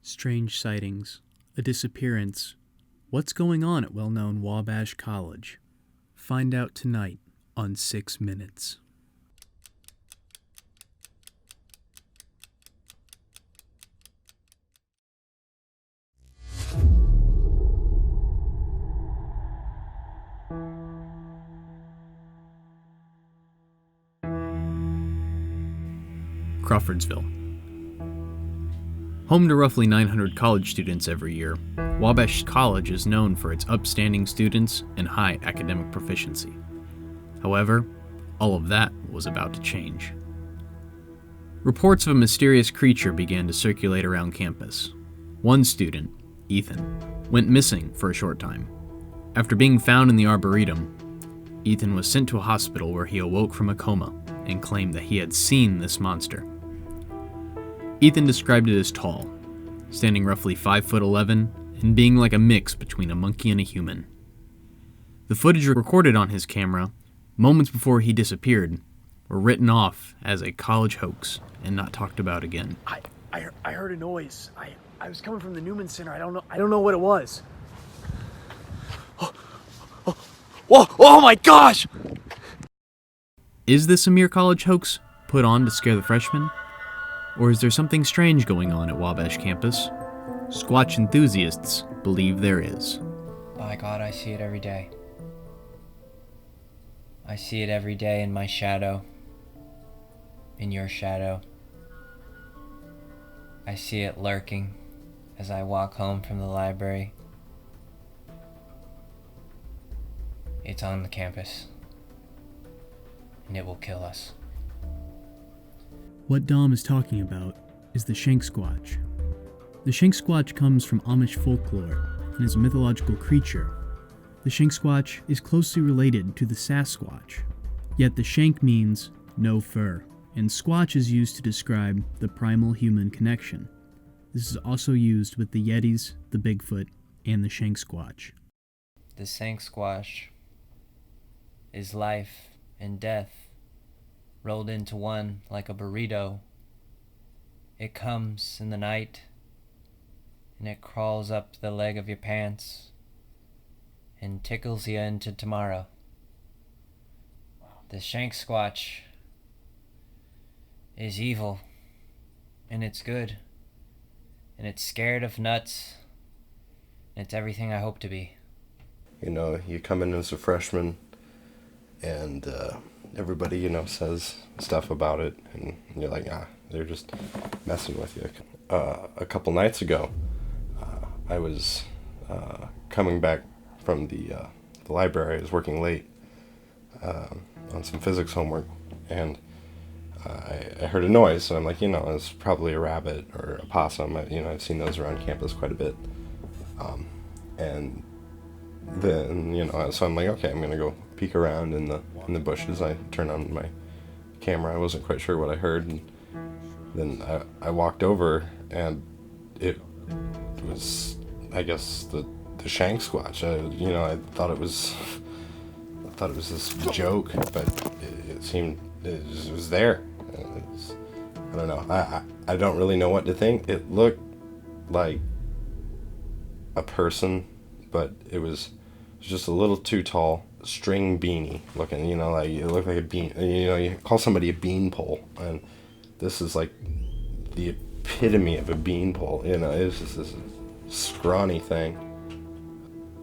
Strange sightings, a disappearance. What's going on at well-known Wabash College? Find out tonight on 6 Minutes. Crawfordsville. Home to roughly 900 college students every year, Wabash College is known for its upstanding students and high academic proficiency. However, all of that was about to change. Reports of a mysterious creature began to circulate around campus. One student, Ethan, went missing for a short time. After being found in the Arboretum, Ethan was sent to a hospital where he awoke from a coma and claimed that he had seen this monster. Ethan described it as tall, standing roughly 5'11", and being like a mix between a monkey and a human. The footage recorded on his camera, moments before he disappeared, were written off as a college hoax and not talked about again. I heard a noise. I was coming from the Newman Center. I don't know what it was. Whoa! Oh my gosh! Is this a mere college hoax put on to scare the freshmen? Or is there something strange going on at Wabash campus? Squatch enthusiasts believe there is. My God, I see it every day. I see it every day in my shadow. In your shadow. I see it lurking as I walk home from the library. It's on the campus. And it will kill us. What Dom is talking about is the Shanksquatch. The Shanksquatch comes from Amish folklore and is a mythological creature. The Shanksquatch is closely related to the Sasquatch, yet the Shank means no fur, and Squatch is used to describe the primal human connection. This is also used with the Yetis, the Bigfoot, and the Shanksquatch. The Shanksquatch is life and death rolled into one like a burrito. It comes in the night and it crawls up the leg of your pants and tickles you into tomorrow. The Shanksquatch is evil and it's good and it's scared of nuts and it's everything I hope to be. You know, you come in as a freshman and everybody, says stuff about it, and you're like, they're just messing with you. A couple nights ago, I was coming back from the library. I was working late on some physics homework, and I heard a noise, so I'm like, it's probably a rabbit or a possum. I've seen those around campus quite a bit. And then, so I'm like, okay, I'm going to go peek around in the bushes. I turned on my camera. I wasn't quite sure what I heard. And then I walked over, and it was, I guess, the Shanksquatch. I thought it was this joke, but it seemed it was there. I don't know. I don't really know what to think. It looked like a person, but it was just a little too tall, string beanie looking, like it looked like a bean. You call somebody a beanpole, and this is like the epitome of a beanpole. It's just this scrawny thing.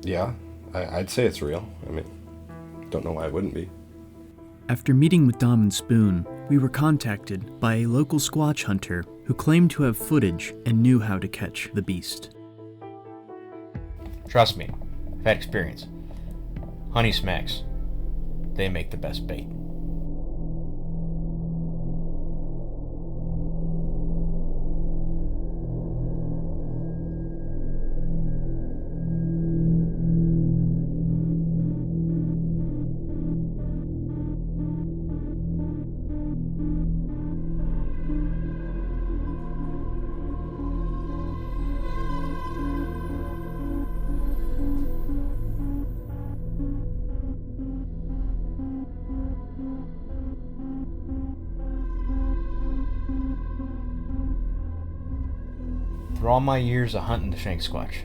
Yeah, I'd say it's real. Don't know why it wouldn't be. After meeting with Dom and Spoon, we were contacted by a local Squatch hunter who claimed to have footage and knew how to catch the beast. Trust me, I've had experience. Honey smacks, they make the best bait. Through all my years of hunting the Shanksquatch,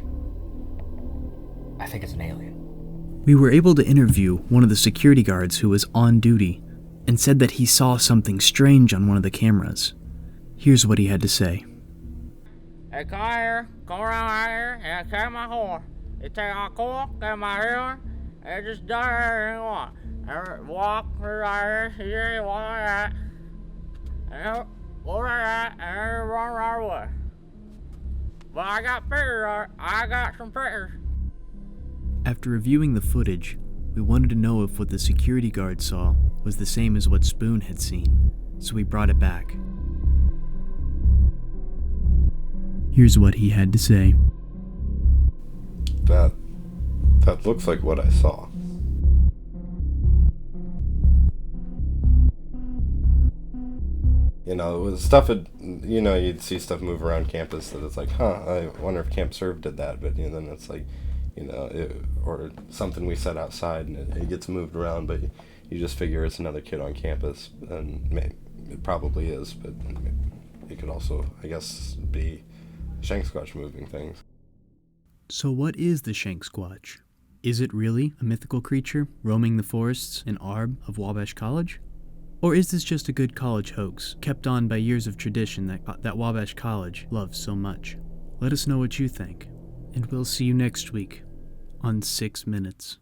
I think it's an alien. We were able to interview one of the security guards who was on duty and said that he saw something strange on one of the cameras. Here's what he had to say. Hey, come here, come around here, and take my horn. You take my core, get my horn, and just do whatever you want. And walk right here, you walk like that, and go like that, and run right away. But I got pictures, I got some pictures. After reviewing the footage, we wanted to know if what the security guard saw was the same as what Spoon had seen, so we brought it back. Here's what he had to say. That looks like what I saw. You know, it was stuff, you'd see stuff move around campus that it's like, I wonder if Camp Serve did that, but then it's like, or something we set outside and it gets moved around, but you just figure it's another kid on campus, and it probably is, but it could also, I guess, be Shanksquatch moving things. So what is the Shanksquatch? Is it really a mythical creature roaming the forests and Arb of Wabash College? Or is this just a good college hoax, kept on by years of tradition that Wabash College loves so much? Let us know what you think, and we'll see you next week on 6 Minutes.